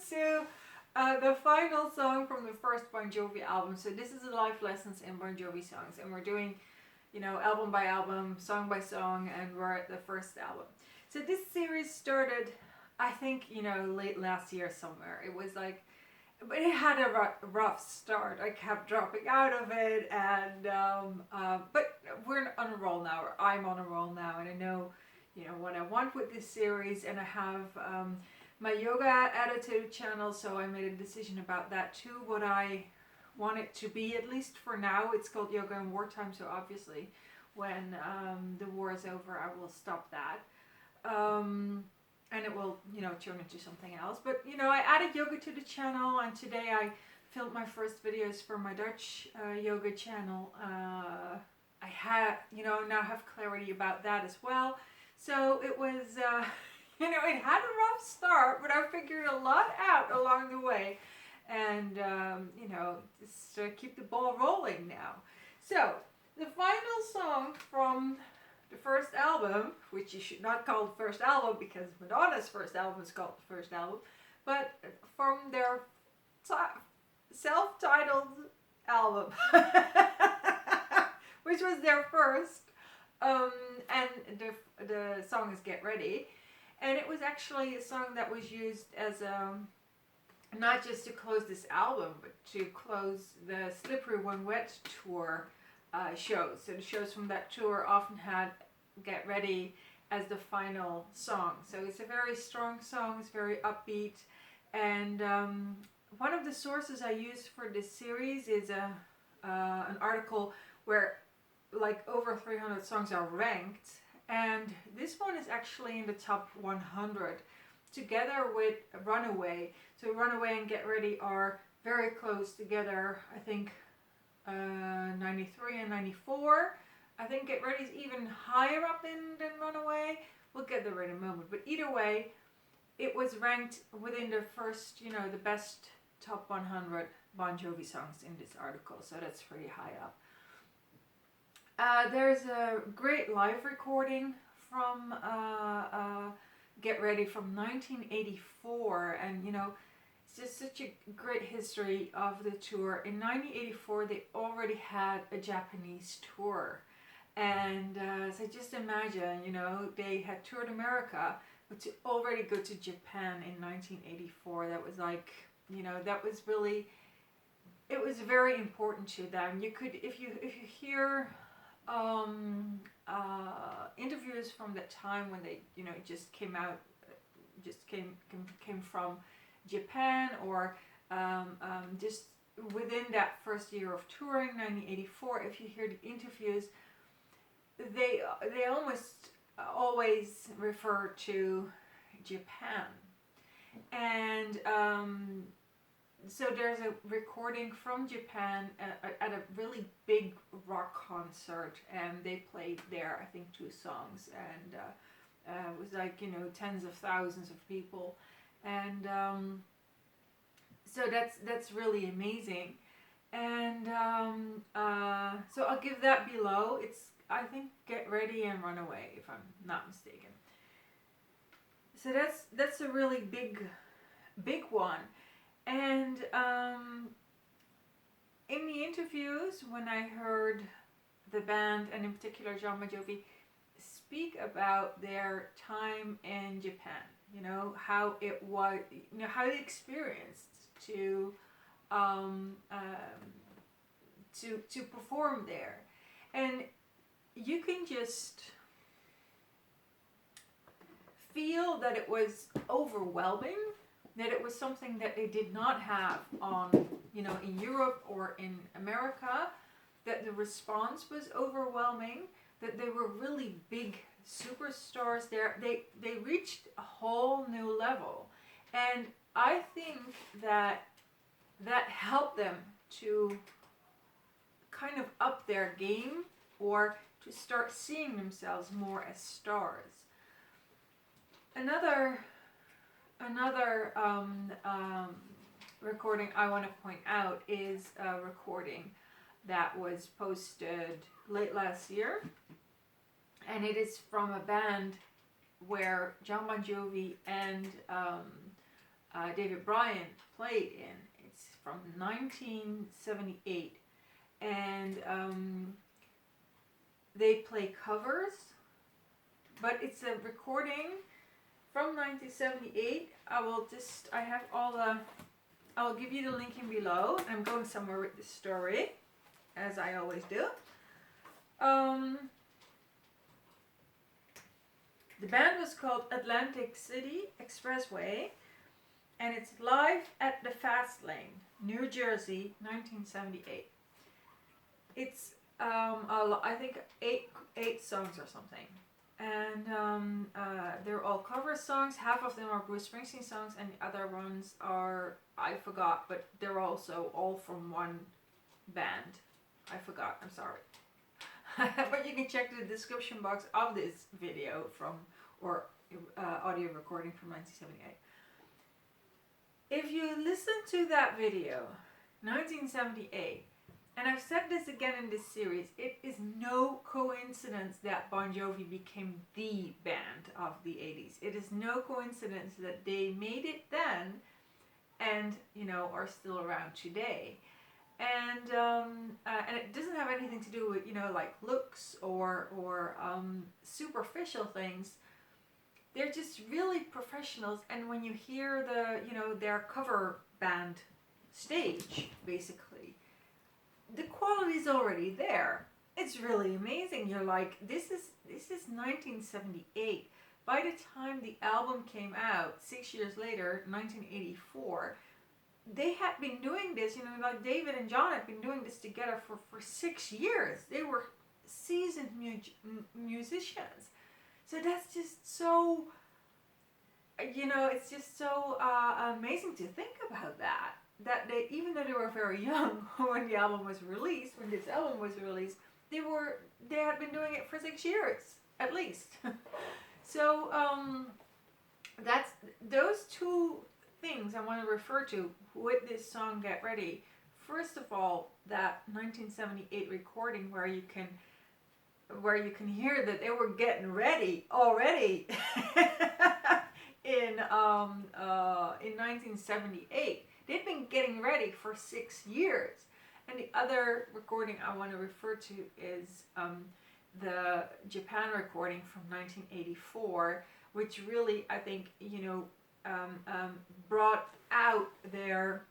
to the final song from the first Bon Jovi album. So this is the life lessons in Bon Jovi songs, and we're doing, you know, album by album, song by song, and we're at the first album. So this series started, I think, you know, late last year somewhere. It was like, but it had a rough start. I kept dropping out of it, and but we're on a roll now, or I'm on a roll now, and I know, you know, what I want with this series, and I have my yoga attitude channel, so I made a decision about that too, what I want it to be, at least for now. It's called Yoga in Wartime, so obviously when the war is over, I will stop that. And it will, you know, turn into something else. But, you know, I added yoga to the channel, and today I filmed my first videos for my Dutch yoga channel. I had, you know, now have clarity about that as well. So it was, you know, it had a rough start, but I figured a lot out along the way. And, you know, just keep the ball rolling now. So, the final song from the first album, which you should not call the first album because Madonna's first album is called the first album, but from their self-titled album, which was their first, and the song is Get Ready, and it was actually a song that was used as not just to close this album, but to close the Slippery When Wet tour shows. So the shows from that tour often had Get Ready as the final song. So it's a very strong song, it's very upbeat, and one of the sources I use for this series is an article where like over 300 songs are ranked, and this one is actually in the top 100 together with Runaway. So Runaway and Get Ready are very close together. I think 93 and 94. I think Get Ready is even higher up than Runaway. We'll get there in a moment. But either way, it was ranked within the first, you know, the best top 100 Bon Jovi songs in this article. So that's pretty high up. There's a great live recording from Get Ready from 1984. And, you know, it's just such a great history of the tour. In 1984, they already had a Japanese tour. And so just imagine, you know, they had toured America, but to already go to Japan in 1984, that was like, you know, that was really, it was very important to them. You could, if you hear interviews from that time when they, you know, just came out, just came from Japan, or just within that first year of touring, 1984, if you hear the interviews, they almost always refer to Japan. And so there's a recording from Japan at a really big rock concert, and they played there, I think, 2 songs, and it was like, you know, tens of thousands of people. And so that's really amazing. And so I'll give that below. It's, I think, Get Ready and Runaway, if I'm not mistaken. So that's a really big one. And in the interviews, when I heard the band, and in particular Jon Bon Jovi, speak about their time in Japan, you know, how it was, you know, how they experienced to perform there, and you can just feel that it was overwhelming, that it was something that they did not have on, you know, in Europe or in America, that the response was overwhelming, that they were really big superstars there. They reached a whole new level, and I think that helped them to kind of up their game, or to start seeing themselves more as stars. Another recording I want to point out is a recording that was posted late last year, and it is from a band where Jon Bon Jovi and David Bryan played in. It's from 1978, and they play covers, but it's a recording from 1978. I have all the, I'll give you the link in below. I'm going somewhere with this story, as I always do. The band was called Atlantic City Expressway, and it's live at the Fast Lane, New Jersey, 1978. It's I think eight songs or something, and they're all cover songs. Half of them are Bruce Springsteen songs, and the other ones are, I forgot, but they're also all from one band. I forgot, I'm sorry. But you can check the description box of this video or audio recording from 1978. If you listen to that video, 1978, and I've said this again in this series, it is no coincidence that Bon Jovi became the band of the 80s. It is no coincidence that they made it then and, are still around today. And it doesn't have anything to do with, like looks or superficial things. They're just really professionals. And when you hear their cover band stage, basically, the quality is already there. It's really amazing. You're like, this is 1978. By the time the album came out, 6 years later, 1984, they had been doing this, like David and John had been doing this together for 6 years. They were seasoned musicians. So that's just so, it's just so amazing to think about that. That they, even though they were very young when this album was released, they had been doing it for 6 years, at least. So that's those two things I want to refer to with this song Get Ready. First of all, that 1978 recording where you can hear that they were getting ready already in 1978. They'd been getting ready for 6 years. And the other recording I want to refer to is the Japan recording from 1984, which really, I think, brought out their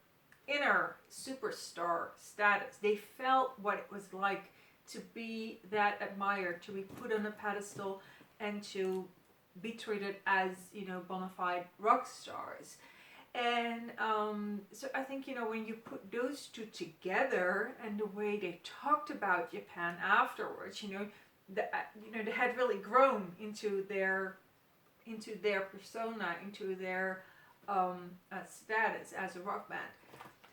inner superstar status. They felt what it was like to be that admired, to be put on a pedestal, and to be treated as, bona fide rock stars. And so I think, when you put those two together and the way they talked about Japan afterwards, they had really grown into their persona, into their status as a rock band.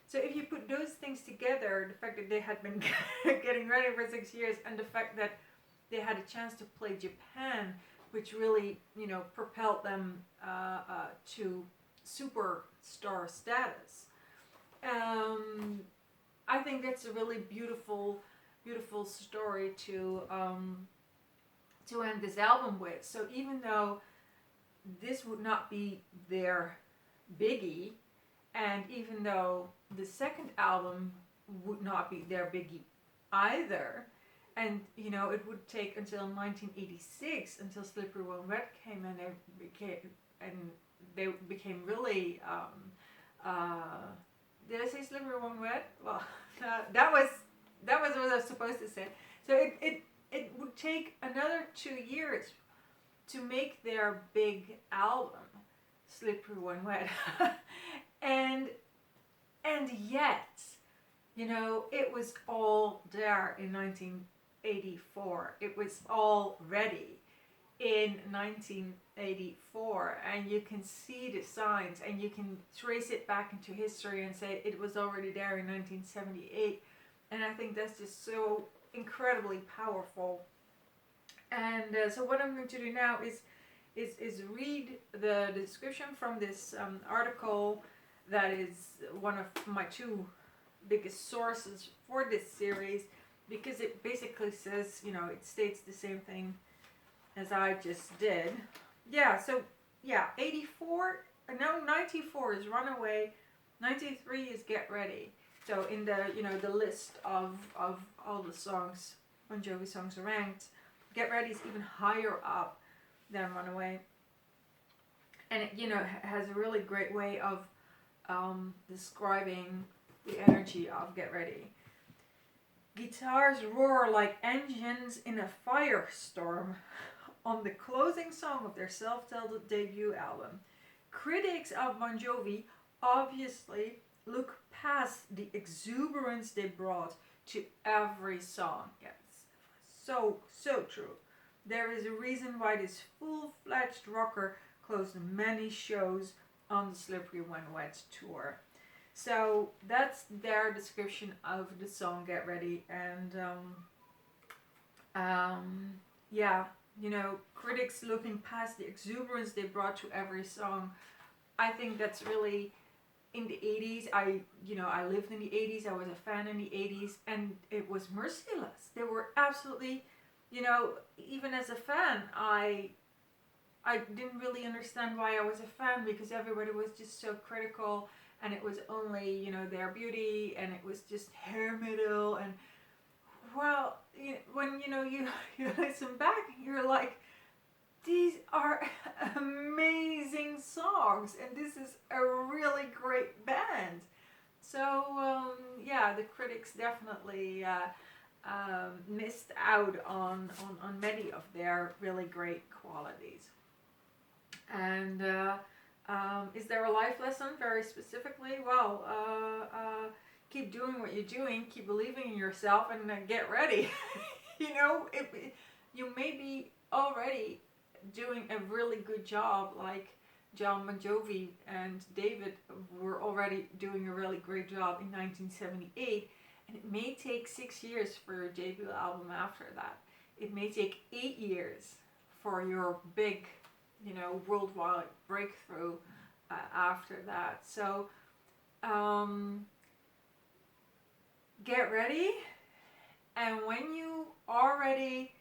So if you put those things together, the fact that they had been getting ready for 6 years, and the fact that they had a chance to play Japan, which really, propelled them to superstar status. I think that's a really beautiful story to end this album with. So even though this would not be their biggie, and even though the second album would not be their biggie either, and it would take until 1986 until Slippery When Wet came, and they became really did I say Slippery When Wet? Well, that was what I was supposed to say. So it would take another 2 years to make their big album, Slippery When Wet. and yet, it was all there in 1984. It was all ready in 1984, and you can see the signs, and you can trace it back into history and say it was already there in 1978. And I think that's just so incredibly powerful. And so what I'm going to do now is read the description from this article that is one of my two biggest sources for this series, because it basically says, it states the same thing as I just did. Yeah, so 84 no, 94 is Runaway, 93 is Get Ready. So in the, the list of all the songs, Bon Jovi songs ranked, Get Ready is even higher up than Runaway. And it, has a really great way of describing the energy of Get Ready. Guitars roar like engines in a firestorm on the closing song of their self-titled debut album. Critics of Bon Jovi obviously look past the exuberance they brought to every song. Yes, so true. There is a reason why this full-fledged rocker closed many shows on the Slippery When Wet tour. So that's their description of the song Get Ready. And yeah, critics looking past the exuberance they brought to every song. I think that's really, in the 80s, I lived in the 80s, I was a fan in the 80s, and it was merciless. They were absolutely, even as a fan, I didn't really understand why I was a fan, because everybody was just so critical, and it was only, their beauty, and it was just hair metal, and well, when, you listen back, you're like, these are amazing songs, and this is a really great band. So, yeah, the critics definitely missed out on many of their really great qualities. And is there a life lesson very specifically? Well, keep doing what you're doing, keep believing in yourself, and get ready. You may be already doing a really good job, like John Bon Jovi and David were already doing a really great job in 1978, and it may take 6 years for your debut album after that. It may take 8 years for your big, worldwide breakthrough after that. So get ready, and when you are ready,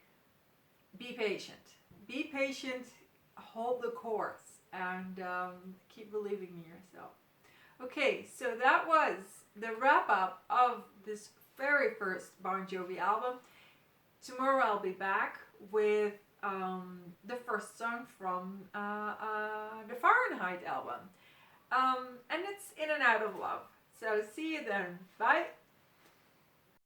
be patient. Be patient, hold the course, and keep believing in yourself. Okay, so that was the wrap up of this very first Bon Jovi album. Tomorrow I'll be back with the first song from the Fahrenheit album. And it's In and Out of Love. So see you then. Bye.